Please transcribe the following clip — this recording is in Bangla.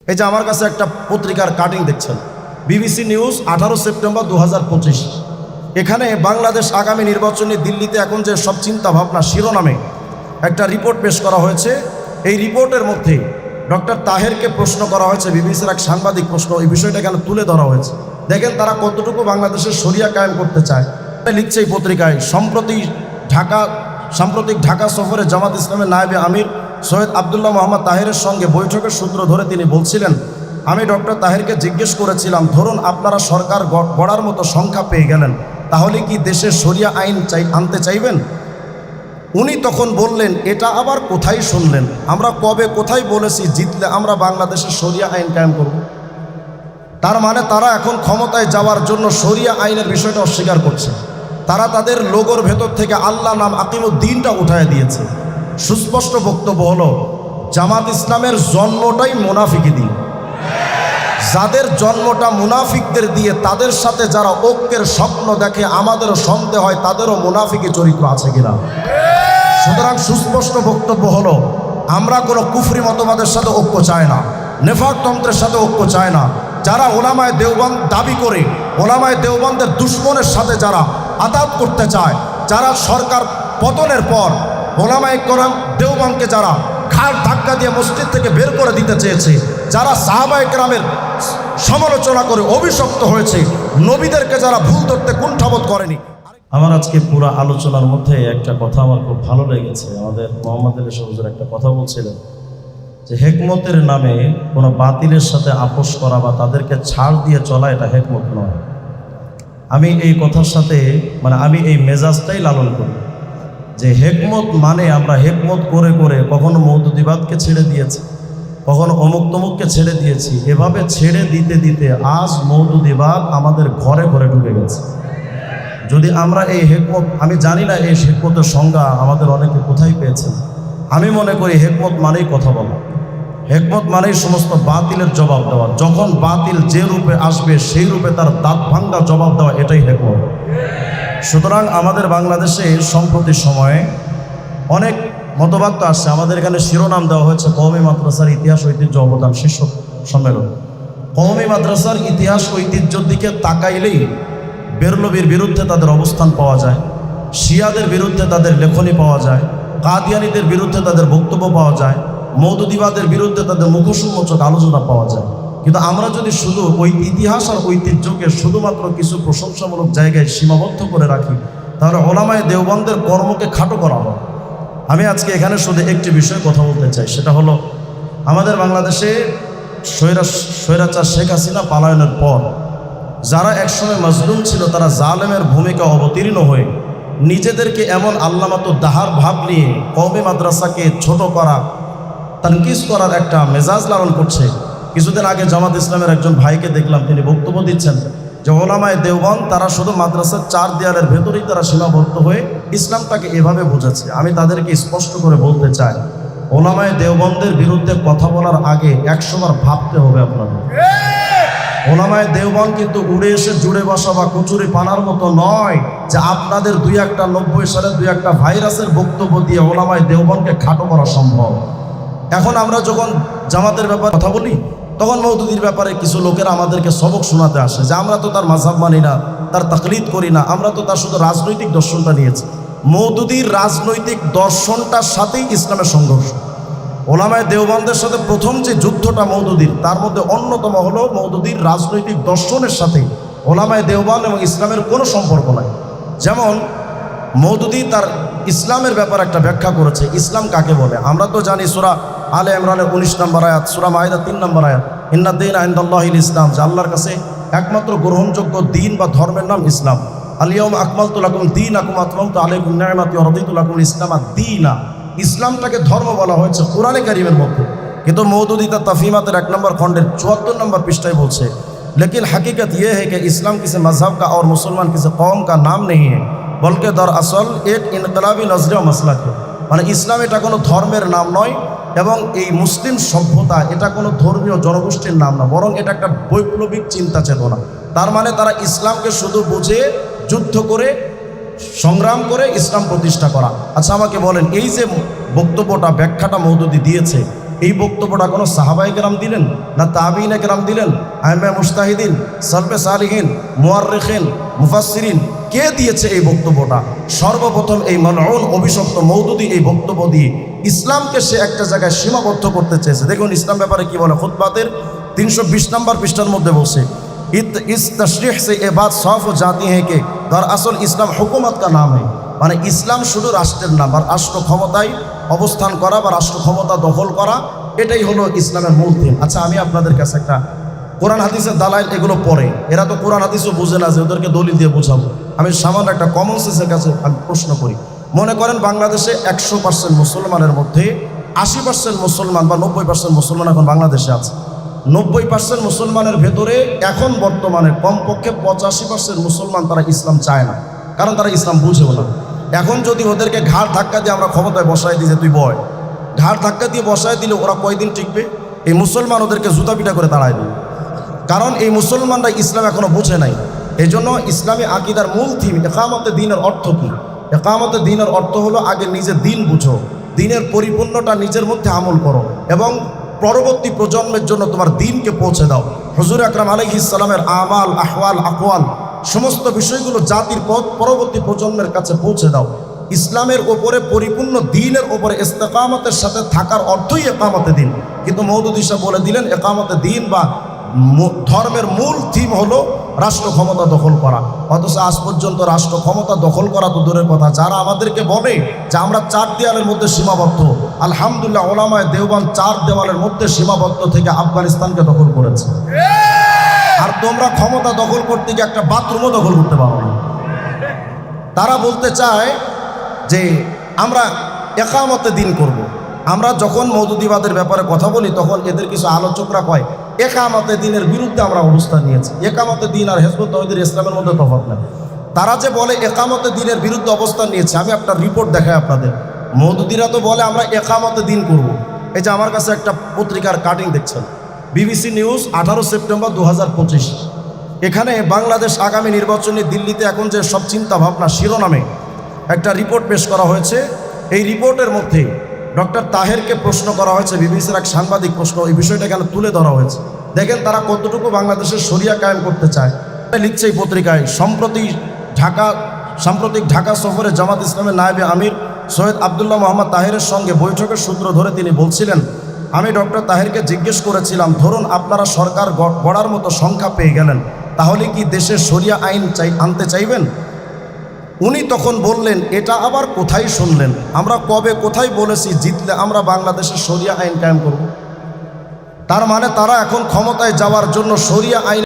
এই যে আমার কাছে একটা পত্রিকার কাটিং দেখছেন, বিবিসি নিউজ 18 সেপ্টেম্বর 2025। এখানে বাংলাদেশ আগামী নির্বাচনে দিল্লিতে এখন যে সব চিন্তা ভাবনা শিরোনামে একটা রিপোর্ট পেশ করা হয়েছে। এই রিপোর্টের মধ্যে ডক্টর তাহেরকে প্রশ্ন করা হয়েছে, বিবিসির এক সাংবাদিক প্রশ্ন, এই বিষয়টা এখানে তুলে ধরা হয়েছে। দেখেন তারা কতটুকু বাংলাদেশের শরিয়া কায়েম করতে চায়। লিখছে এই পত্রিকায়, সাম্প্রতিক ঢাকা সফরে জামাত ইসলামের নায়েবে আমির সৈয়দ আবদুল্লাহ মোহাম্মদ তাহেরের সঙ্গে বৈঠকের সূত্র ধরে তিনি বলছিলেন, আমি ডক্টর তাহেরকে জিজ্ঞেস করেছিলাম, ধরুন আপনারা সরকার গড়ার মতো সংখ্যা পেয়ে গেলেন, তাহলে কি দেশে শরিয়া আইন আনতে চাইবেন? উনি তখন বললেন, এটা আবার কোথায় শুনলেন? আমরা কবে কোথায় বলেছি জিতলে আমরা বাংলাদেশের শরিয়া আইন কায়েম করব? তার মানে তারা এখন ক্ষমতায় যাওয়ার জন্য শরিয়া আইনের বিষয়টা অস্বীকার করছে। তারা তাদের লোগোর ভেতর থেকে আল্লাহ নাম আকিমুদ্দিনটা উঠায় দিয়েছে। সুস্পষ্ট বক্তব্য হলো, জামাত ইসলামের জন্মটাই মুনাফিকি দিন। যাদের জন্মটা মুনাফিকদের দিয়ে, তাদের সাথে যারা ঐক্যের স্বপ্ন দেখে, আমাদেরও সন্দেহ হয় তাদেরও মুনাফিকি চরিত্র আছে কিনা। সুতরাং সুস্পষ্ট বক্তব্য হলো, আমরা কোনো কুফরি মতবাদের সাথে ঐক্য চাই না, নেফাকতন্ত্রের সাথে ঐক্য চাই না। যারা ওলামায়ে দেওবন্দ দাবি করে, ওলামায়ে দেওবন্দের দুশ্মনের সাথে যারা আতাত করতে চায়, যারা সরকার পতনের পর ওলামায়ে কেরাম দেওবন্দকে যারা ঘাড় ধাক্কা দিয়ে মসজিদ থেকে বের করে দিতে চেয়েছে, যারা সাহাবায়ে কেরামের সমালোচনা করে অভিশপ্ত হয়েছে, নবীদেরকে যারা ভুল ধরতে কুণ্ঠাবোধ করেনি। আমার আজকে পুরো আলোচনার মধ্যে একটা কথা আমার খুব ভালো লেগেছে। আমাদের মোহাম্মদ আলী হুজুর একটা কথা বলছিলেন যে হেকমতের নামে কোনো বাতিলের সাথে আপোষ করা বা তাদেরকে ছাড় দিয়ে চলা, এটা হেকমত নয়। আমি এই কথার সাথে আমি এই মেজাজটাই লালন করি যে হেকমত মানে আমরা হেকমত করে করে কখনো মৌদুদিবাদকে ছেড়ে দিয়েছি, কখনো অমুক তমুককে ছেড়ে দিয়েছি। এভাবে ছেড়ে দিতে দিতে আজ মৌদুদিবাদ আমাদের ঘরে ঘরে ঢুকে গেছে। যদি আমরা এই হেকমত, আমি জানি না এই হেকমতের সংজ্ঞা আমাদের অনেকে কোথায় পেয়েছেন। আমি মনে করি হেকমত মানেই কথা বলা, হেকমত মানেই সমস্ত বাতিলের জবাব দেওয়া। যখন বাতিল যে রূপে আসবে সেই রূপে তার দাঁত ভাঙ্গা জবাব দেওয়া, এটাই হেকমত। সুতরাং আমাদের বাংলাদেশে সম্প্রতি সময়ে অনেক মতবাদ তো আসছে। আমাদের এখানে শিরোনাম দেওয়া হয়েছে কওমি মাদ্রাসার ইতিহাস ঐতিহ্য অবদান শীর্ষক সম্মেলন। কওমি মাদ্রাসার ইতিহাস ঐতিহ্যের দিকে তাকাইলেই বেরলভীর বিরুদ্ধে তাদের অবস্থান পাওয়া যায়, শিয়াদের বিরুদ্ধে তাদের লেখনী পাওয়া যায়, কাদিয়ানীদের বিরুদ্ধে তাদের বক্তব্য পাওয়া যায়, মৌদুদিবাদের বিরুদ্ধে তাদের মুখোন্মোচক আলোচনা পাওয়া যায়। কিন্তু আমরা যদি শুধু ওই ইতিহাস আর ঐতিহ্যকে শুধুমাত্র কিছু প্রশংসামূলক জায়গায় সীমাবদ্ধ করে রাখি, তাহলে ওলামায়ে দেওবন্দের কর্মকে খাটো করা হয়। আমি আজকে এখানে শুধু একটি বিষয়ে কথা বলতে চাই, সেটা হলো আমাদের বাংলাদেশে স্বৈরাচার শেখ হাসিনা পালায়নের পর যারা একসময় মজলুম ছিল, তারা জালেমের ভূমিকা অবতীর্ণ হয়ে নিজেদেরকে এমন আল্লামাত দাহার ভাব নিয়ে কওমি মাদ্রাসাকে ছোট করা, তানকিস করার একটা মেজাজ লালন করছে। কিছুদিন আগে জামাত ইসলামের একজন ভাইকে দেখলাম, তিনি বক্তব্য দিচ্ছেন যে ওলামায়ে দেওবন্দ তারা শুধু মাদ্রাসার চার দেয়ালের ভেতরেই তারা সীমাবদ্ধ হয়ে ইসলামটাকে এভাবে বোঝাচ্ছে। আমি তাদেরকে স্পষ্ট করে বলতে চাই, ওলামায়ে দেওবন্দের বিরুদ্ধে কথা বলার আগে 100 বার ভাবতে হবে আপনাদের। ওলামায়ে দেওবন্দ কিন্তু উড়ে এসে জুড়ে বসা বা কচুরি পানার মতো নয় যে আপনাদের 90 সালে 2-1 ভাইরাসের বক্তব্য দিয়ে ওলামায়ে দেওবন্দকে খাটো করা সম্ভব। এখন আমরা যখন জামাতের ব্যাপারে কথা বলি, তখন মৌদুদির ব্যাপারে কিছু লোকেরা আমাদেরকে সবক শোনাতে আসে যে আমরা তো তার মাযহাব মানি না, তার তাকলিদ করি না, আমরা তো তার শুধু রাজনৈতিক দর্শনটা নিয়েছি। মৌদুদির রাজনৈতিক দর্শনটার সাথেই ইসলামের সংঘর্ষ। ওলামায়ে দেওবন্দের সাথে প্রথম যে যুদ্ধটা মৌদুদির, তার মধ্যে অন্যতম হলো মৌদুদির রাজনৈতিক দর্শনের সাথে ওলামায়ে দেওবন্দ এবং ইসলামের কোনো সম্পর্ক নাই। যেমন মৌদুদি তার ইসলামের ব্যাপারে একটা ব্যাখ্যা করেছে, ইসলাম কাকে বলে। আমরা তো জানি সূরা আলে ইমরানের 19 নম্বর আয়াত, সূরা মাইদা 3 নম্বর আয়াত, ইন্নাদ-দীনা ইনদাল্লাহিল ইসলাম, যে আল্লাহর কাছে একমাত্র গ্রহণযোগ্য দিন বা ধর্মের নাম ইসলাম। আল-ইয়াওমা আকমালতু লাকুম দীনাকুম ওয়া আতমামতু আলাইকুম নি'মাতি ওয়া রাদিতু লাকুমুল ইসলামা দীনা। ইসলামটাকে ধর্ম বলা হয়েছে কোরআনে কারীমের মধ্যে। কিন্তু মৌদুদি তার তাফহিমাতের 1 নম্বর খণ্ডের 74 নম্বর পৃষ্ঠায় বলছে, लेकिन हकीकत ये है कि इस्लाम किसी मजहब का और मुसलमान किसी कौम का नाम नहीं है, बल्कि दरअसल एक इनकलाबी नजरिया मसलक है। মানে ইসলাম এটা কোনো ধর্মের নাম নয় এবং এই মুসলিম সভ্যতা এটা কোনো ধর্মীয় জনগোষ্ঠীর নাম না, বরং এটা একটা বৈপ্লবিক চিন্তা চেতনা। তার মানে তারা ইসলামকে শুধু বুঝে যুদ্ধ করে সংগ্রাম করে ইসলাম প্রতিষ্ঠা করা। আচ্ছা আমাকে বলেন, এই যে বক্তব্যটা ব্যাখ্যাটা মৌদুদি দিয়েছে, এই বক্তব্যটা কোনো সাহাবায়ে কেরাম দিলেন না তাবিঈনে কেরাম দিলেন, আইম্মায়ে মুজতাহিদিন, সালফে সালিহিন, মুআররিখিন, মুফাসসিরিন, কে দিয়েছে এই বক্তব্যটা? সর্বপ্রথম এই মালউন অভিশপ্ত মওদুদী এই বক্তব্য দিয়ে ইসলামকে সে একটা জায়গায় সীমাবদ্ধ করতে চেয়েছে। দেখুন ইসলাম ব্যাপারে কি বলে, খুতবাতের 320 নম্বর পৃষ্ঠার মধ্যে বলছে, इस तशरीह से ये बात साफ हो जाती है कि दरअसल इस्लाम हुकूमत का नाम है। মানে ইসলাম শুধু রাষ্ট্রের নাম, আর রাষ্ট্র ক্ষমতায় অবস্থান করা বা রাষ্ট্র ক্ষমতা দখল করা, এটাই হলো ইসলামের মূল থিম। আচ্ছা, আমি আপনাদের কাছে একটা কোরআন হাদিসের দালাইল এগুলো পড়ে, এরা তো কোরআন হাদিসও বুঝে না যে ওদেরকে দলিল দিয়ে বোঝাবো। আমি সামান্য একটা কমন সেন্সের কাছে আমি প্রশ্ন করি, মনে করেন বাংলাদেশে 100% মুসলমানের মধ্যে 80% মুসলমান বা 90% মুসলমান এখন বাংলাদেশে আছে। 90% মুসলমানের ভেতরে এখন বর্তমানে কমপক্ষে 85% মুসলমান তারা ইসলাম চায় না, কারণ তারা ইসলাম বুঝেও না। এখন যদি ওদেরকে ঘাড় ধাক্কা দিয়ে আমরা ক্ষমতায় বসায় দিই যে তুই বয়, ঘাড় ধাক্কা দিয়ে বসায় দিলে ওরা কয়দিন টিকবে? এই মুসলমান ওদেরকে জুতা পিটা করে তাড়ায় দিবে, কারণ এই মুসলমানরা ইসলাম এখনো বুঝে নাই। এই জন্য ইসলামী আকিদার মূল থিম ইকামতে দ্বীনের অর্থ কী? ইকামতে দ্বীনের অর্থ হলো আগে নিজের দিন বুঝো, দিনের পরিপূর্ণটা নিজের মধ্যে আমল করো এবং পরবর্তী প্রজন্মের জন্য তোমার দিনকে পৌঁছে দাও। হুজুর আকরাম আলাইহিস সালামের আমাল, আহওয়াল, আকওয়াল সমস্ত বিষয়গুলো জাতির পরবর্তী প্রজন্মের কাছে পৌঁছে দাও। ইসলামের ওপরে পরিপূর্ণ দিনের ওপরে ইস্তেকামতের সাথে থাকার অর্থই একামতে দিন। কিন্তু মওদুদী সাহেব বলে দিলেন একামতে দিন বা ধর্মের মূল থিম হলো রাষ্ট্র ক্ষমতা দখল করা। অথচ আজ পর্যন্ত রাষ্ট্র ক্ষমতা দখল করা তো দূরের কথা, যারা আমাদেরকে বলে যে আমরা 4 দেওয়ালের মধ্যে সীমাবদ্ধ, আলহামদুলিল্লাহ ওলামায়ে দেওবান্দ 4 দেওয়ালের মধ্যে সীমাবদ্ধ থেকে আফগানিস্তানকে দখল করেছে। আর তোমরা ক্ষমতা দখল করতে গিয়ে একটা বাথরুমও দখল করতে পারো না। তারা বলতে চায় যে আমরা একামতে দিন করব। আমরা যখন মওদুদিবাদের ব্যাপারে কথা বলি তখন এদের কিছু আলোচকরা কয় একামতে দিনের বিরুদ্ধে আমরা অবস্থান নিয়েছি। একামতে দিন আর হিজবুত তাওহীদের ইসলামের মধ্যে তফাৎ নেই। তারা যে বলে একামতে দিনের বিরুদ্ধে অবস্থান নিয়েছে, আমি একটা রিপোর্ট দেখাই আপনাদের। মওদুদিরা তো বলে আমরা একামতে দিন করব। এই যে আমার কাছে একটা পত্রিকার কাটিং দেখছেন, বিবিসি নিউজ 18 সেপ্টেম্বর 2025। এখানে বাংলাদেশ আগামী নির্বাচনে দিল্লিতে এখন যে সব চিন্তা ভাবনা শিরোনামে একটা রিপোর্ট পেশ করা হয়েছে। এই রিপোর্টের মধ্যে ডক্টর তাহেরকে প্রশ্ন করা হয়েছে, বিবিসির এক সাংবাদিক প্রশ্ন, এই বিষয়টা এখানে তুলে ধরা হয়েছে। দেখেন তারা কতটুকু বাংলাদেশের শরিয়া কায়েম করতে চায়। লিখছে এই পত্রিকায়, সাম্প্রতিক ঢাকা সফরে জামাত ইসলামের নায়েবে আমির সৈয়দ আবদুল্লাহ মোহাম্মদ তাহেরের সঙ্গে বৈঠকের সূত্র ধরে তিনি বলছিলেন, আমি ডক্টর তাহেরকে জিজ্ঞেস করেছিলাম, ধরুন আপনারা সরকার গড়ার মতো সংখ্যা পেয়ে গেলেন, তাহলে কি দেশে শরিয়া আইন আনতে চাইবেন? উনি তখন বললেন, এটা আবার কোথায় শুনলেন? আমরা কবে কোথায় বলেছি জিতলে আমরা বাংলাদেশের শরিয়া আইন কায়েম করব? তার মানে তারা এখন ক্ষমতায় যাওয়ার জন্য শরিয়া আইন